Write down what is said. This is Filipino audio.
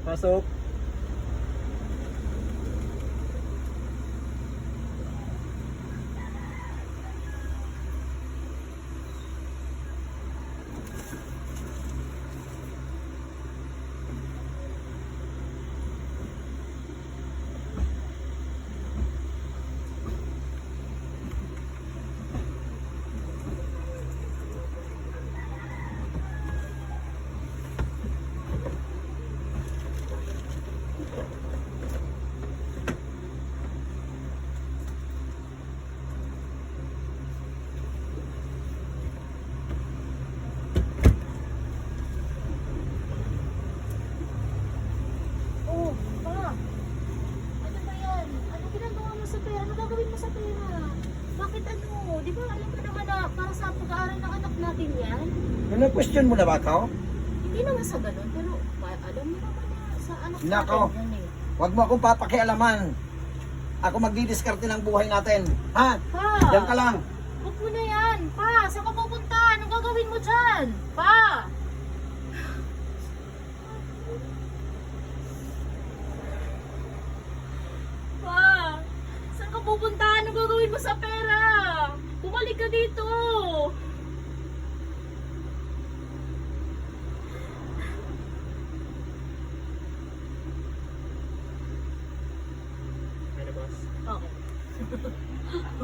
Pasok. Oh, pa. Ano ba yan? Ano ginagawa mo sa pera? Ano gagawin mo sa pera? Bakit ano? Di ba alam mo naman na para sa pag-aaral ng anak natin yan? Na-question mo na ba ako? Hindi naman sa ganun, pero alam mo naman na sa anak Nako. natin yan eh. Huwag mo akong papakialaman. Ako magdidiskarte ng buhay natin. Ha? Pa! Diyan ka lang. Huwag mo na yan! Pa! Saan ka pupunta? Anong gagawin mo dyan? Pa! Pa! Saan ka pupunta? Anong gagawin mo sa pera? Bumalik ka dito!